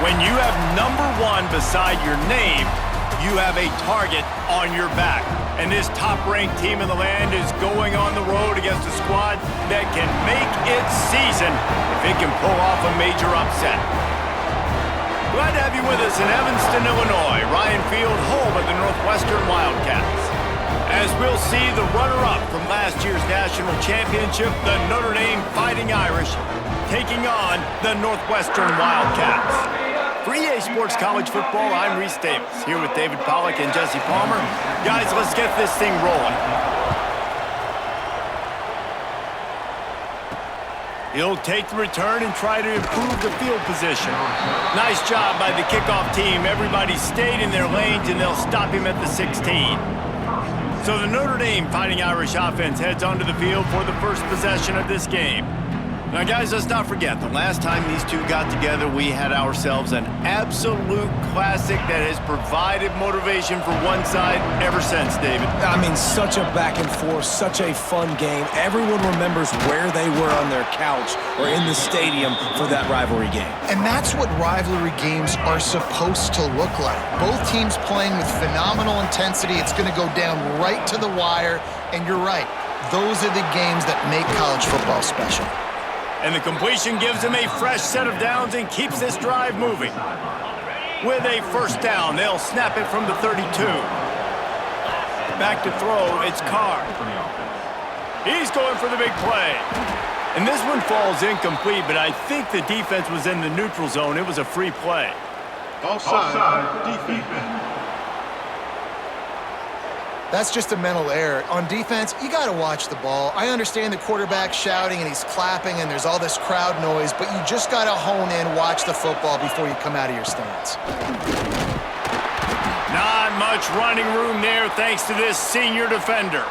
When you have number 1 beside your name, you have a target on your back. And this top-ranked team in the land is going on the road against a squad that can make its season if it can pull off a major upset. Glad to have you with us in Evanston, Illinois. Ryan Field, home of the Northwestern Wildcats. As we'll see the runner-up from last year's national championship, the Notre Dame Fighting Irish, taking on the Northwestern Wildcats. For EA Sports College Football, I'm Reese Davis, here with David Pollack and Jesse Palmer. Guys, let's get this thing rolling. He'll take the return and try to improve the field position. Nice job by the kickoff team. Everybody stayed in their lanes, and they'll stop him at the 16. So the Notre Dame Fighting Irish offense heads onto the field for the first possession of this game. Now, guys, let's not forget, the last time these two got together, we had ourselves an absolute classic that has provided motivation for one side ever since, David. I mean, such a back and forth, such a fun game. Everyone remembers where they were on their couch or in the stadium for that rivalry game. And that's what rivalry games are supposed to look like. Both teams playing with phenomenal intensity. It's going to go down right to the wire. And you're right, those are the games that make college football special. And the completion gives him a fresh set of downs and keeps this drive moving. With a first down, they'll snap it from the 32. Back to throw, it's Carr. He's going for the big play. And this one falls incomplete, but I think the defense was in the neutral zone. It was a free play. Offside, defense. That's just a mental error. On defense, you got to watch the ball. I understand the quarterback shouting and he's clapping and there's all this crowd noise, but you just got to hone in, watch the football before you come out of your stance. Not much running room there thanks to this senior defender.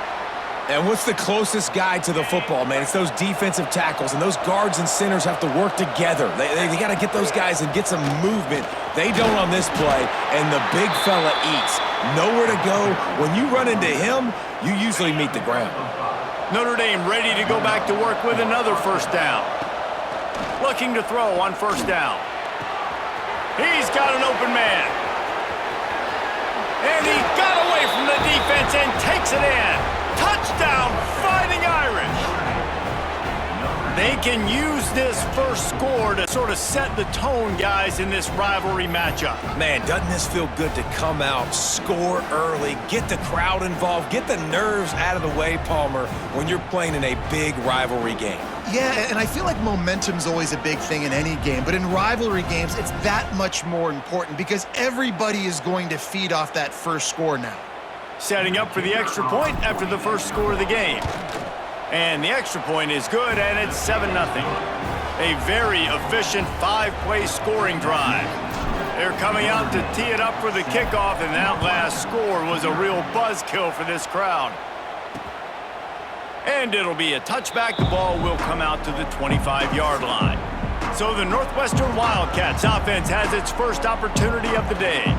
And what's the closest guy to the football, man? It's those defensive tackles, and those guards and centers have to work together. They got to get those guys and get some movement. They don't on this play, and the big fella eats. Nowhere to go. When you run into him, you usually meet the ground. Notre Dame ready to go back to work with another first down. Looking to throw on first down. He's got an open man. And he got away from the defense and takes it in. Touchdown, Fighting Irish! They can use this first score to sort of set the tone, guys, in this rivalry matchup. Man, doesn't this feel good to come out, score early, get the crowd involved, get the nerves out of the way, Palmer, when you're playing in a big rivalry game? Yeah, and I feel like momentum's always a big thing in any game, but in rivalry games, it's that much more important because everybody is going to feed off that first score now. Setting up for the extra point after the first score of the game. And the extra point is good, and it's 7-0. A very efficient 5-play scoring drive. They're coming out to tee it up for the kickoff, and that last score was a real buzzkill for this crowd. And it'll be a touchback. The ball will come out to the 25-yard line. So the Northwestern Wildcats offense has its first opportunity of the day.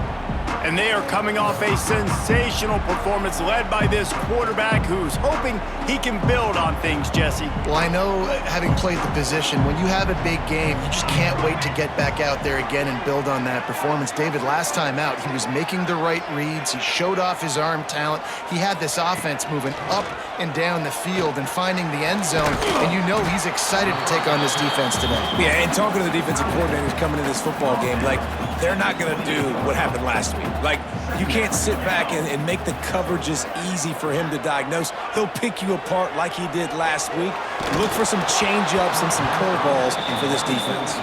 And they are coming off a sensational performance led by this quarterback who's hoping he can build on things, Jesse. Well, I know, having played the position, when you have a big game, you just can't wait to get back out there again and build on that performance. David, last time out, he was making the right reads. He showed off his arm talent. He had this offense moving up and down the field and finding the end zone. And you know he's excited to take on this defense today. Yeah, and talking to the defensive coordinators coming into this football game, like, they're not going to do what happened last week. Like, you can't sit back and make the coverages easy for him to diagnose. He'll pick you apart like he did last week. Look for some change-ups and some curveballs for this defense.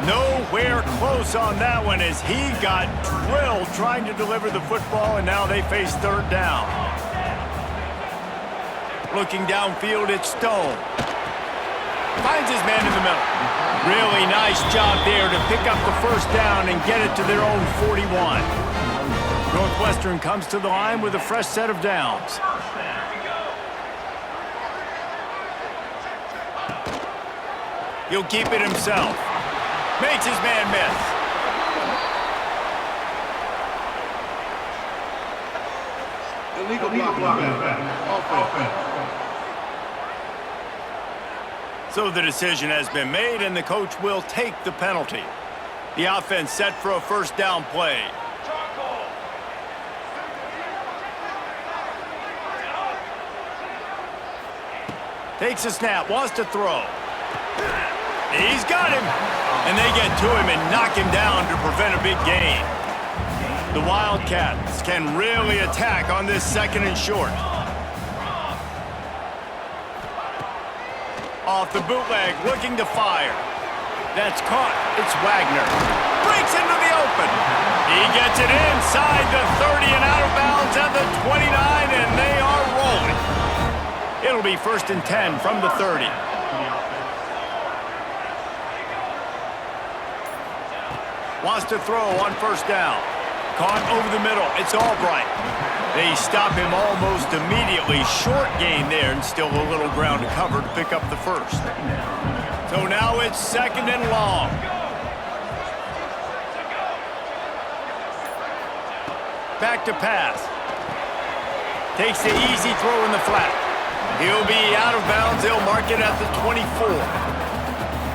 Nowhere close on that one as he got drilled trying to deliver the football, and now they face third down. Looking downfield, it's Stone. Finds his man in the middle. Really nice job there to pick up the first down and get it to their own 41. Northwestern comes to the line with a fresh set of downs. He'll keep it himself. Makes his man miss. Illegal block. So the decision has been made, and the coach will take the penalty. The offense set for a first down play. Takes a snap, wants to throw. He's got him. And they get to him and knock him down to prevent a big gain. The Wildcats can really attack on this second and short. Off the bootleg, looking to fire. That's caught. It's Wagner. Breaks into the open. He gets it inside the 30 and out of bounds at the 29, and they are rolling. It'll be 1st and 10 from the 30. Wants to throw on first down. Caught over the middle. It's Albright. They stop him almost immediately. Short gain there, and still a little ground to cover to pick up the first. So now it's 2nd and long. Back to pass. Takes the easy throw in the flat. He'll be out of bounds. They'll mark it at the 24.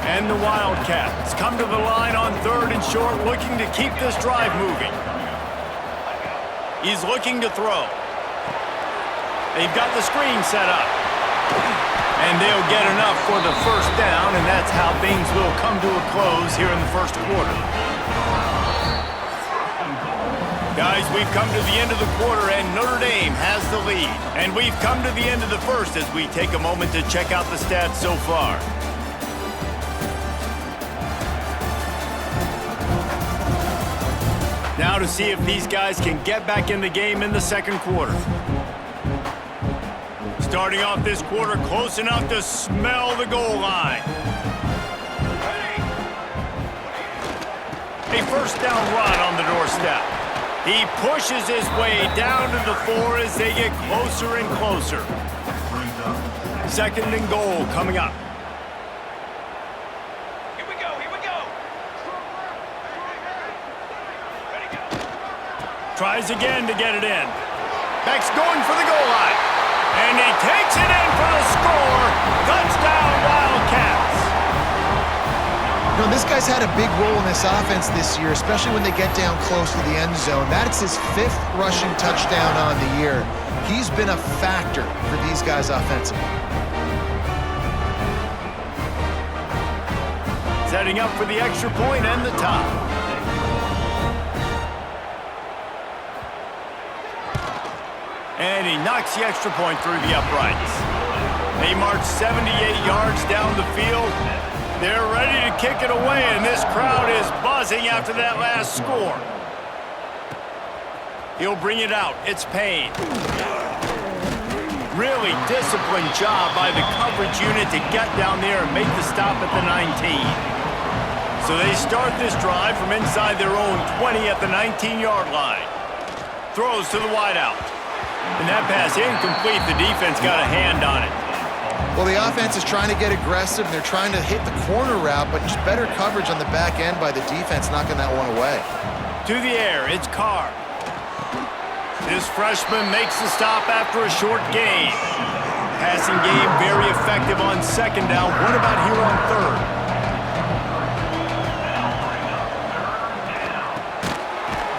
And the Wildcats come to the line on 3rd and short, looking to keep this drive moving. He's looking to throw. They've got the screen set up. And they'll get enough for the first down, and that's how things will come to a close here in the first quarter. Guys, we've come to the end of the quarter, and Notre Dame has the lead. And we've come to the end of the first as we take a moment to check out the stats so far. Now to see if these guys can get back in the game in the second quarter. Starting off this quarter close enough to smell the goal line. A first down run on the doorstep. He pushes his way down to the 4 as they get closer and closer. 2nd and goal coming up. Tries again to get it in. Beck's going for the goal line. And he takes it in for the score. Touchdown, Wildcats. You know, this guy's had a big role in this offense this year, especially when they get down close to the end zone. That's his 5th rushing touchdown on the year. He's been a factor for these guys offensively. Setting up for the extra point and the top. And he knocks the extra point through the uprights. They march 78 yards down the field. They're ready to kick it away, and this crowd is buzzing after that last score. He'll bring it out. It's Payne. Really disciplined job by the coverage unit to get down there and make the stop at the 19. So they start this drive from inside their own 20 at the 19-yard line. Throws to the wideout. And that pass incomplete. The defense got a hand on it. Well, the offense is trying to get aggressive, and they're trying to hit the corner route, but just better coverage on the back end by the defense, knocking that one away. To the air, it's Carr. This freshman makes the stop after a short gain. Passing game very effective on 2nd down. What about here on 3rd?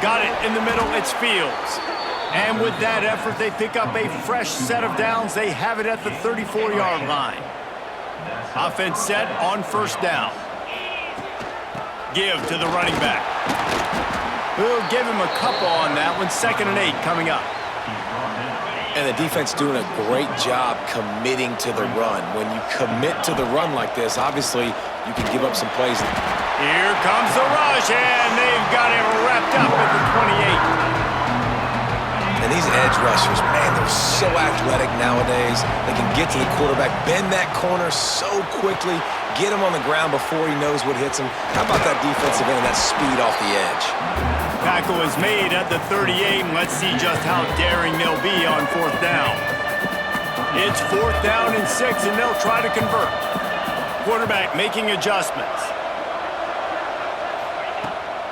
Got it in the middle. It's Fields. And with that effort, they pick up a fresh set of downs. They have it at the 34-yard line. Offense set on first down. Give to the running back. We'll give him a couple on that one. 2nd and 8 coming up. And the defense doing a great job committing to the run. When you commit to the run like this, obviously you can give up some plays. Here comes the rush, and they've got it wrapped up at the 28. And these edge rushers, man, they're so athletic nowadays. They can get to the quarterback, bend that corner so quickly, get him on the ground before he knows what hits him. How about that defensive end, that speed off the edge? Tackle is made at the 38, and let's see just how daring they'll be on 4th down. It's 4th down and 6, and they'll try to convert. Quarterback making adjustments.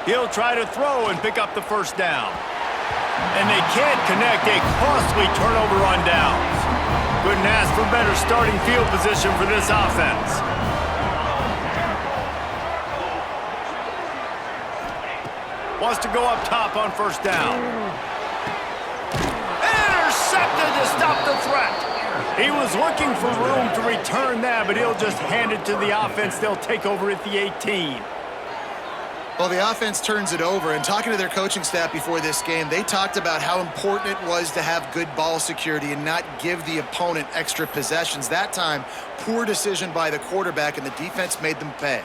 He'll try to throw and pick up the first down. And they can't connect. A costly turnover on downs. Couldn't ask for better starting field position for this offense. Wants to go up top on first down. Intercepted to stop the threat. He was looking for room to return that, but he'll just hand it to the offense. They'll take over at the 18. Well, the offense turns it over, and talking to their coaching staff before this game, they talked about how important it was to have good ball security and not give the opponent extra possessions. That time, poor decision by the quarterback, and the defense made them pay.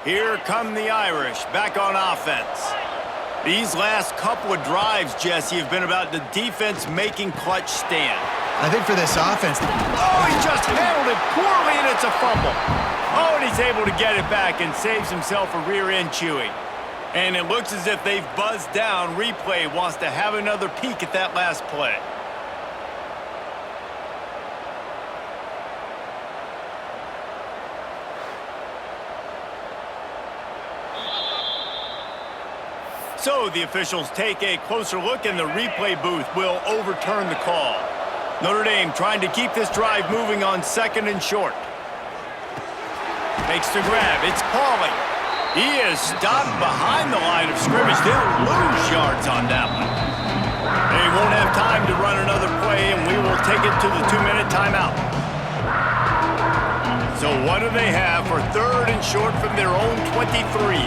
Here come the Irish, back on offense. These last couple of drives, Jesse, have been about the defense making clutch stand. I think for this offense... Oh, he just handled it poorly, and it's a fumble. Oh, and he's able to get it back and saves himself a rear end chewing. And it looks as if they've buzzed down. Replay wants to have another peek at that last play. So the officials take a closer look, and the replay booth will overturn the call. Notre Dame trying to keep this drive moving on 2nd and short. Makes the grab. It's Pauly. He is stopped behind the line of scrimmage. They'll lose yards on that one. They won't have time to run another play, and we will take it to the 2-minute timeout. So what do they have for 3rd and short from their own 23?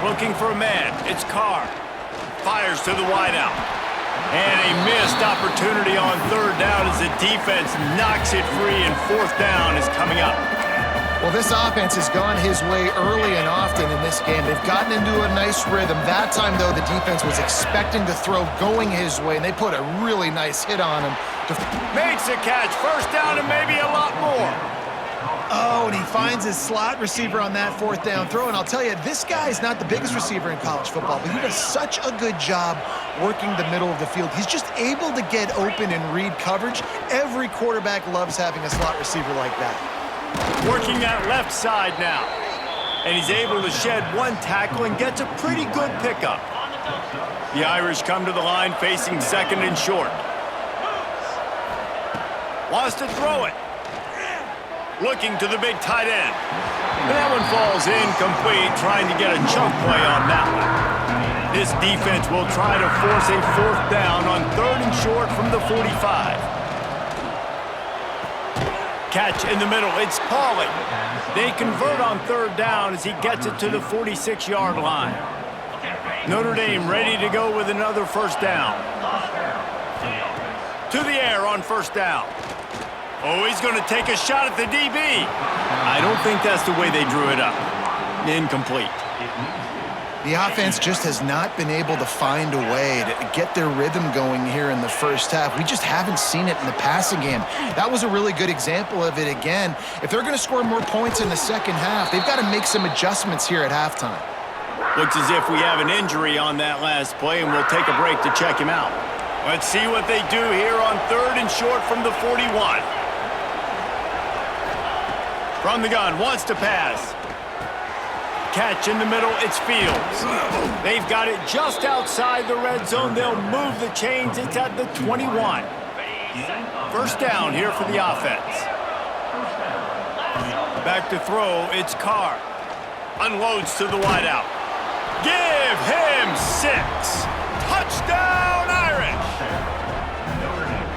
Looking for a man. It's Carr. Fires to the wideout. And a missed opportunity on 3rd down as the defense knocks it free, and 4th down is coming up. Well, this offense has gone his way early and often in this game. They've gotten into a nice rhythm. That time, though, the defense was expecting to throw going his way, and they put a really nice hit on him. Makes a catch. 1st down and maybe a lot more. Oh, and he finds his slot receiver on that 4th down throw. And I'll tell you, this guy's not the biggest receiver in college football, but he does such a good job working the middle of the field. He's just able to get open and read coverage. Every quarterback loves having a slot receiver like that. Working that left side now. And he's able to shed one tackle and gets a pretty good pickup. The Irish come to the line facing 2nd and short. Wants to throw it. Looking to the big tight end. And that one falls incomplete, trying to get a chunk play on that one. This defense will try to force a 4th down on 3rd and short from the 45. Catch in the middle. It's Pauly. They convert on 3rd down as he gets it to the 46-yard line. Notre Dame ready to go with another 1st down. To the air on 1st down. Oh, he's going to take a shot at the DB. I don't think that's the way they drew it up. Incomplete. The offense just has not been able to find a way to get their rhythm going here in the first half. We just haven't seen it in the passing game. That was a really good example of it again. If they're going to score more points in the second half, they've got to make some adjustments here at halftime. Looks as if we have an injury on that last play, and we'll take a break to check him out. Let's see what they do here on 3rd and short from the 41. From the gun, wants to pass. Catch in the middle, it's Fields. They've got it just outside the red zone. They'll move the chains. It's at the 21. 1st down here for the offense. Back to throw, it's Carr. Unloads to the wideout. Give him 6. Touchdown, Irish!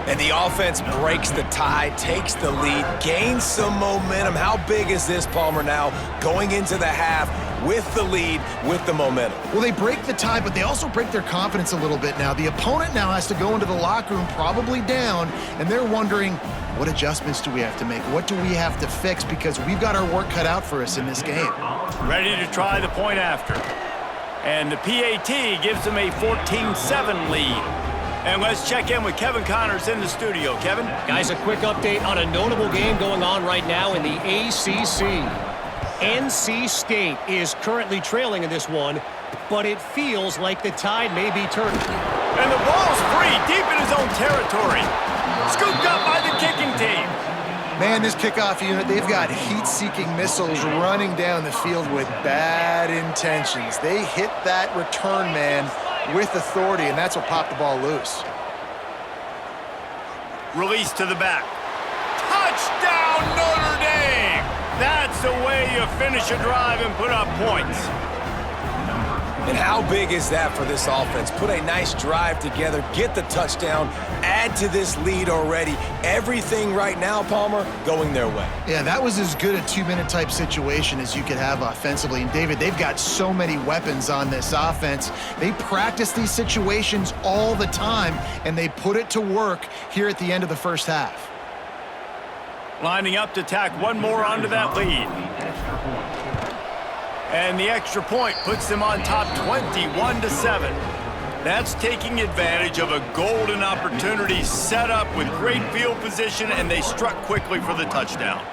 And the offense breaks the tie, takes the lead, gains some momentum. How big is this, Palmer, now going into the half with the lead, with the momentum? Well, they break the tie, but they also break their confidence a little bit now. The opponent now has to go into the locker room probably down, and they're wondering, what adjustments do we have to make? What do we have to fix? Because we've got our work cut out for us in this game. Ready to try the point after. And the PAT gives them a 14-7 lead. And let's check in with Kevin Connors in the studio. Kevin? Guys, a quick update on a notable game going on right now in the ACC. NC State is currently trailing in this one, but it feels like the tide may be turning. And the ball's free, deep in his own territory. Scooped up by the kicking team. Man, this kickoff unit, they've got heat-seeking missiles running down the field with bad intentions. They hit that return man with authority, and that's what popped the ball loose. Release to the back. Touchdown, Notre Dame! That's the way you finish a drive and put up points. And how big is that for this offense? Put a nice drive together, get the touchdown, add to this lead already. Everything right now, Palmer, going their way. Yeah, that was as good a two-minute type situation as you could have offensively. And, David, they've got so many weapons on this offense. They practice these situations all the time, and they put it to work here at the end of the first half. Lining up to tack one more onto that lead. And the extra point puts them on top 21-7. That's taking advantage of a golden opportunity set up with great field position, and they struck quickly for the touchdown.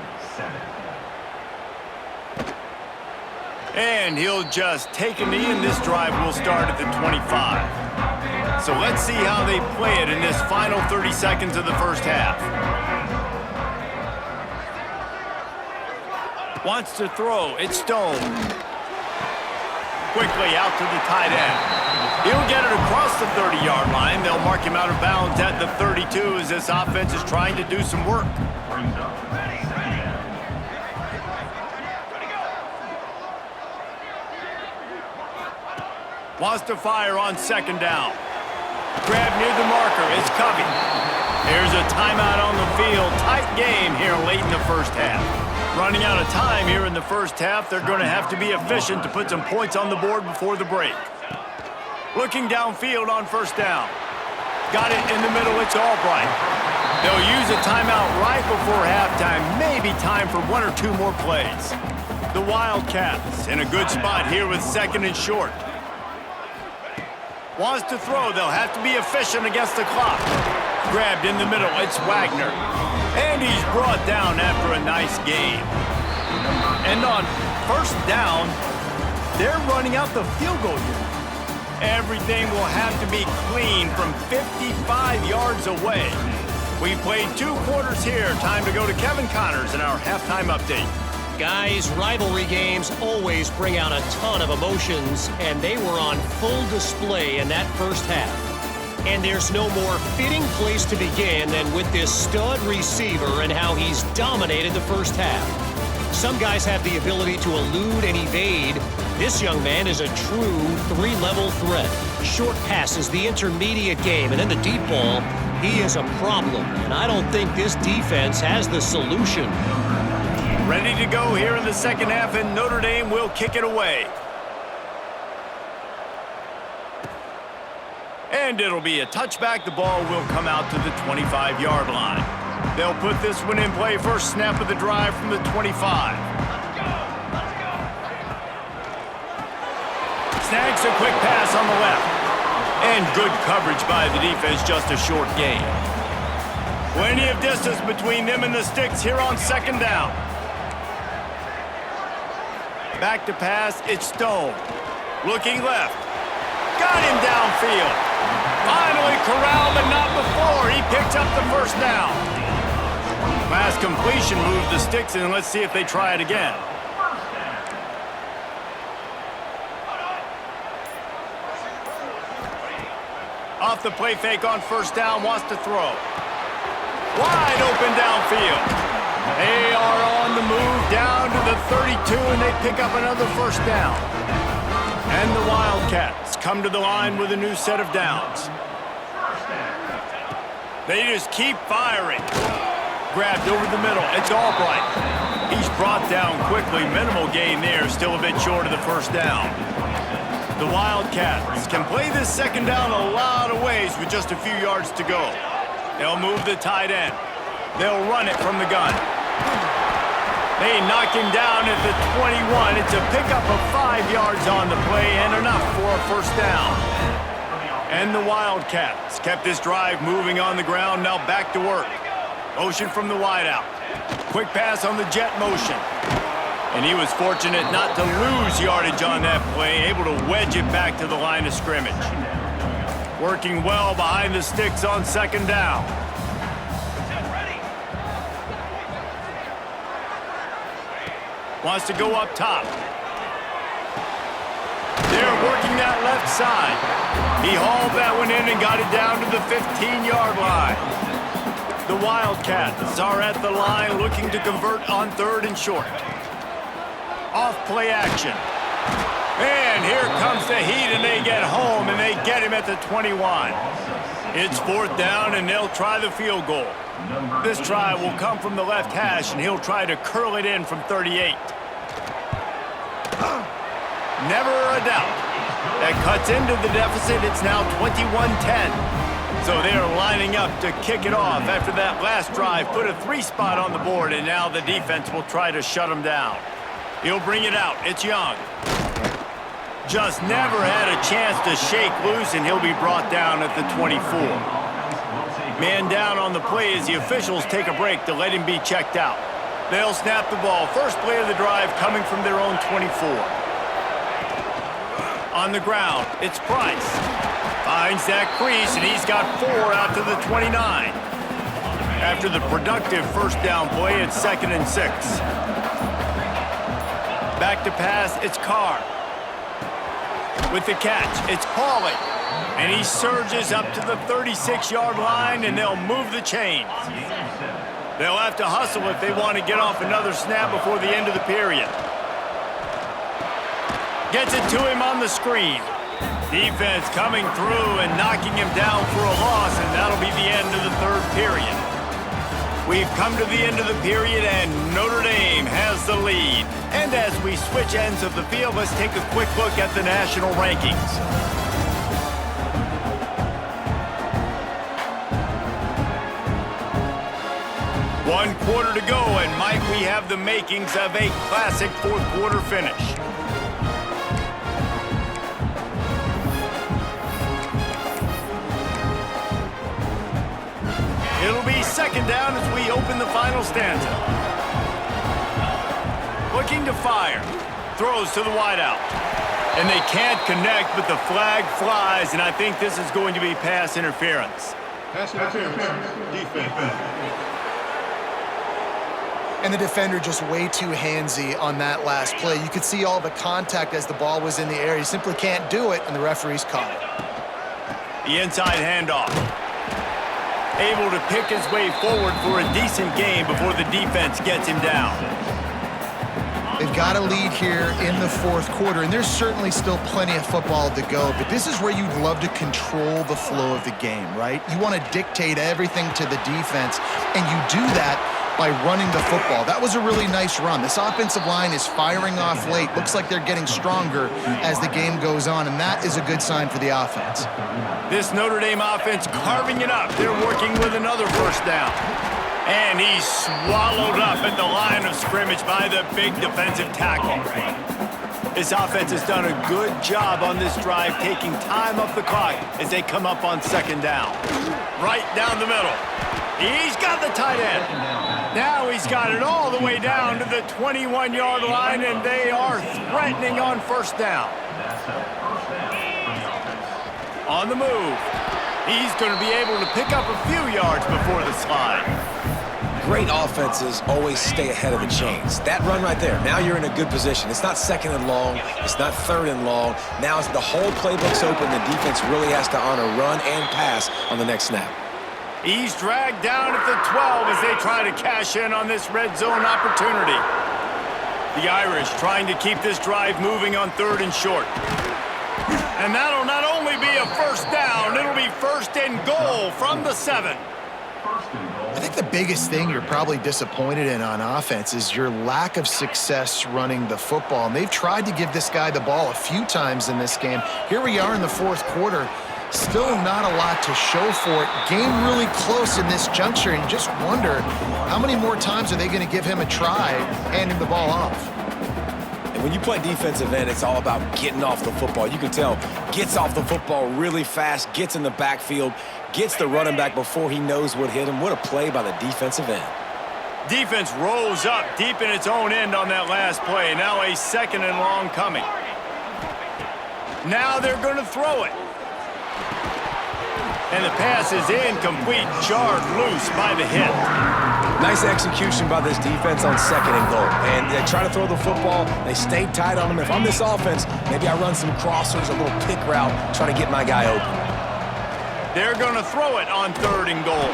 And he'll just take a knee, and this drive will start at the 25. So let's see how they play it in this final 30 seconds of the first half. Wants to throw. It's Stone. Quickly out to the tight end. He'll get it across the 30-yard line. They'll mark him out of bounds at the 32 as this offense is trying to do some work. Wants to fire on second down. Grab near the marker. It's Covey. Here's a timeout on the field. Tight game here late in the first half. Running out of time here in the first half. They're going to have to be efficient to put some points on the board before the break. Looking downfield on first down. Got it in the middle. It's Albright. They'll use a timeout right before halftime. Maybe time for one or two more plays. The Wildcats in a good spot here with second and short. Wants to throw. They'll have to be efficient against the clock. Grabbed in the middle. It's Wagner. And he's brought down after a nice game. And on first down, they're running out the field goal unit. Everything will have to be clean from 55 yards away. We've played 2 quarters here. Time to go to Kevin Connors in our halftime update. Guys, rivalry games always bring out a ton of emotions, and they were on full display in that first half. And there's no more fitting place to begin than with this stud receiver and how he's dominated the first half. Some guys have the ability to elude and evade. This young man is a true 3-level threat. Short passes, the intermediate game, and then the deep ball. He is a problem, and I don't think this defense has the solution. Ready to go here in the second half, and Notre Dame will kick it away. And it'll be a touchback. The ball will come out to the 25-yard line. They'll put this one in play. First snap of the drive from the 25. Snags a quick pass on the left. And good coverage by the defense, just a short gain. Plenty of distance between them and the sticks here on second down. Back to pass, it's Stone. Looking left. Got him downfield. Finally corralled, but not before. He picks up the first down. Last completion moved the sticks, and let's see if they try it again. Off the play fake on first down, wants to throw. Wide open downfield. They are on the move down to the 32, and they pick up another first down. And the Wildcats come to the line with a new set of downs. They just keep firing. Grabbed over the middle. It's Albright. He's brought down quickly. Minimal gain there. Still a bit short of the first down. The Wildcats can play this second down a lot of ways with just a few yards to go. They'll move the tight end. They'll run it from the gun. They knock him down at the 21. It's a pickup of 5 yards on the play and enough for a first down. And the Wildcats kept this drive moving on the ground. Now back to work. Motion from the wideout. Quick pass on the jet motion. And he was fortunate not to lose yardage on that play, able to wedge it back to the line of scrimmage. Working well behind the sticks on second down. Wants to go up top. They're working that left side. He hauled that one in and got it down to the 15-yard line. The Wildcats are at the line looking to convert on 3rd and short. Off play action. And here comes the heat, and they get home, and they get him at the 21. It's 4th down, and they'll try the field goal. This try will come from the left hash, and he'll try to curl it in from 38. Never a doubt. That cuts into the deficit. It's now 21-10. So they're lining up to kick it off after that last drive. Put a 3-spot on the board, and now the defense will try to shut him down. He'll bring it out. It's Young. Just never had a chance to shake loose, and he'll be brought down at the 24. Man down on the play as the officials take a break to let him be checked out. They'll snap the ball. First play of the drive coming from their own 24. On the ground, it's Price. Finds that crease, and he's got 4 out to the 29. After the productive first down play, it's 2nd and 6. Back to pass, it's Carr. With the catch, it's Pauly. And he surges up to the 36-yard line, and they'll move the chains. They'll have to hustle if they want to get off another snap before the end of the period. Gets it to him on the screen. Defense coming through and knocking him down for a loss, and that'll be the end of the 3rd period. We've come to the end of the period, and Notre Dame has the lead. And as we switch ends of the field, let's take a quick look at the national rankings. One quarter to go, and might we have the makings of a classic 4th quarter finish. It'll be 2nd down as we open the final stanza. Looking to fire. Throws to the wideout. And they can't connect, but the flag flies, and I think this is going to be pass interference. Pass interference. Defense. And the defender just way too handsy on that last play. You could see all the contact as the ball was in the air. He simply can't do it, and the referee's caught it. The inside handoff. Able to pick his way forward for a decent game before the defense gets him down. They've got a lead here in the 4th quarter, and there's certainly still plenty of football to go, but this is where you'd love to control the flow of the game, right? You want to dictate everything to the defense, and you do that by running the football. That was a really nice run. This offensive line is firing off late. Looks like they're getting stronger as the game goes on, and that is a good sign for the offense. This Notre Dame offense carving it up. They're working with another first down. And he's swallowed up at the line of scrimmage by the big defensive tackle. This offense has done a good job on this drive, taking time off the clock as they come up on 2nd down. Right down the middle. He's got the tight end. Now he's got it all the way down to the 21-yard line, and they are threatening on 1st down. On the move. He's going to be able to pick up a few yards before the slide. Great offenses always stay ahead of the chains. That run right there, now you're in a good position. It's not 2nd and long. It's not 3rd and long. Now the whole playbook's open. The defense really has to honor run and pass on the next snap. He's dragged down at the 12 as they try to cash in on this red zone opportunity. The Irish trying to keep this drive moving on 3rd and short. And that'll not only be a 1st down, it'll be 1st and goal from the 7. I think the biggest thing you're probably disappointed in on offense is your lack of success running the football. And they've tried to give this guy the ball a few times in this game. Here we are in the 4th quarter. Still not a lot to show for it. Game really close in this juncture, and you just wonder how many more times are they going to give him a try handing the ball off. And when you play defensive end, it's all about getting off the football. You can tell, gets off the football really fast, gets in the backfield, gets the running back before he knows what hit him. What a play by the defensive end. Defense rolls up deep in its own end on that last play. Now a 2nd and long coming. Now they're going to throw it. And the pass is incomplete, jarred loose by the hit. Nice execution by this defense on 2nd and goal. And they try to throw the football. They stay tight on him. If I'm this offense, maybe I run some crossers, a little pick route, try to get my guy open. They're going to throw it on 3rd and goal.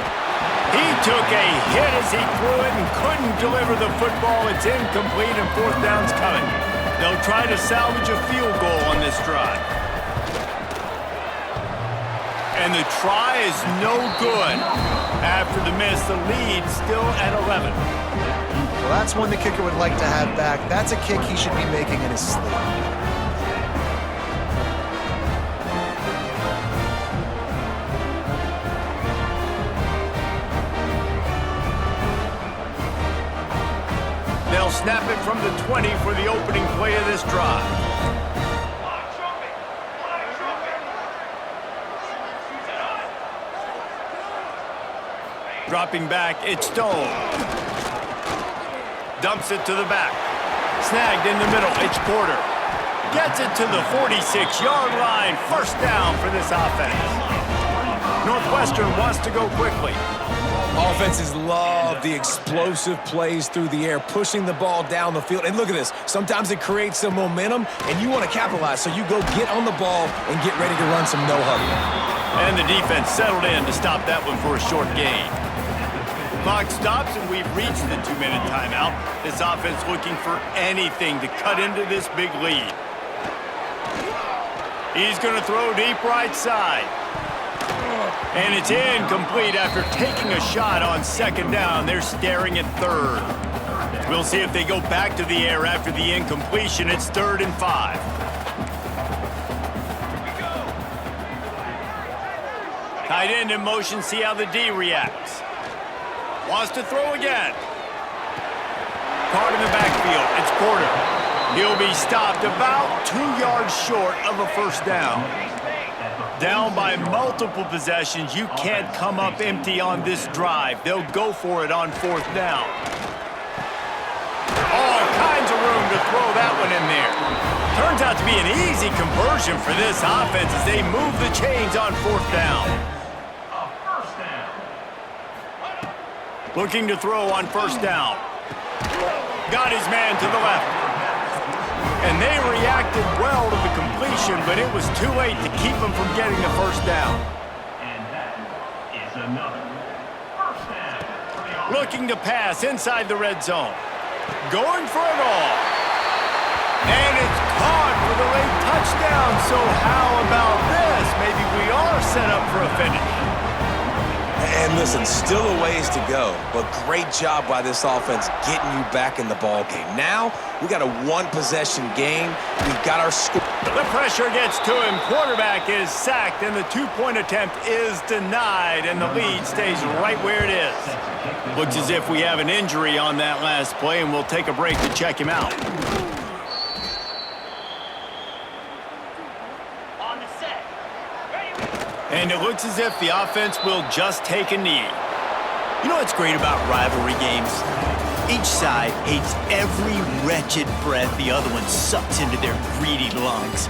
He took a hit as he threw it and couldn't deliver the football. It's incomplete and fourth down's coming. They'll try to salvage a field goal on this drive. And the try is no good. After the miss, the lead still at 11. Well, that's one the kicker would like to have back. That's a kick he should be making in his sleep. They'll snap it from the 20 for the opening play of this drive. Dropping back, it's Stone. Dumps it to the back. Snagged in the middle, it's Porter. Gets it to the 46-yard line. First down for this offense. Northwestern wants to go quickly. Offenses love the explosive plays through the air, pushing the ball down the field. And look at this. Sometimes it creates some momentum, and you want to capitalize. So you go get on the ball and get ready to run some no-huddle. And the defense settled in to stop that one for a short gain. Clock stops, and we've reached the 2-minute timeout. This offense looking for anything to cut into this big lead. He's going to throw deep right side. And it's incomplete after taking a shot on second down. They're staring at third. We'll see if they go back to the air after the incompletion. It's 3rd and 5. Tight end in motion, see how the D reacts. Wants to throw again. Caught in the backfield, it's Porter. He'll be stopped about 2 yards short of a first down. Down by multiple possessions, you can't come up empty on this drive. They'll go for it on 4th down. All kinds of room to throw that one in there. Turns out to be an easy conversion for this offense as they move the chains on 4th down. Looking to throw on 1st down. Got his man to the left. And they reacted well to the completion, but it was too late to keep them from getting the 1st down. And that is another 1st down. Looking to pass inside the red zone. Going for it all. And it's caught for the late touchdown. So how about this? Maybe we are set up for a finish. And listen, still a ways to go, but great job by this offense getting you back in the ball game. Now, we got a 1-possession game. We've got our score. The pressure gets to him. Quarterback is sacked, and the 2-point attempt is denied, and the lead stays right where it is. Looks as if we have an injury on that last play, and we'll take a break to check him out. And it looks as if the offense will just take a knee. You know what's great about rivalry games? Each side hates every wretched breath the other one sucks into their greedy lungs.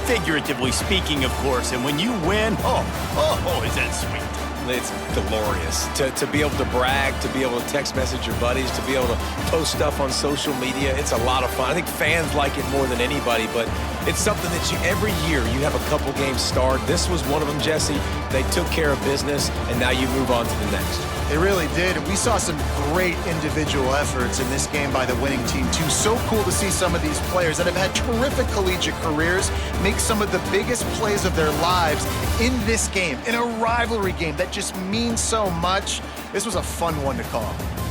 Figuratively speaking, of course. And when you win, oh, is that sweet. It's glorious to be able to brag, to be able to text message your buddies, to be able to post stuff on social media. It's a lot of fun. I think fans like it more than anybody, but it's something that every year you have a couple games start. This was one of them, Jesse. They took care of business, and now you move on to the next. They really did, and we saw some great individual efforts in this game by the winning team, too. So cool to see some of these players that have had terrific collegiate careers make some of the biggest plays of their lives in this game, in a rivalry game that just means so much. This was a fun one to call.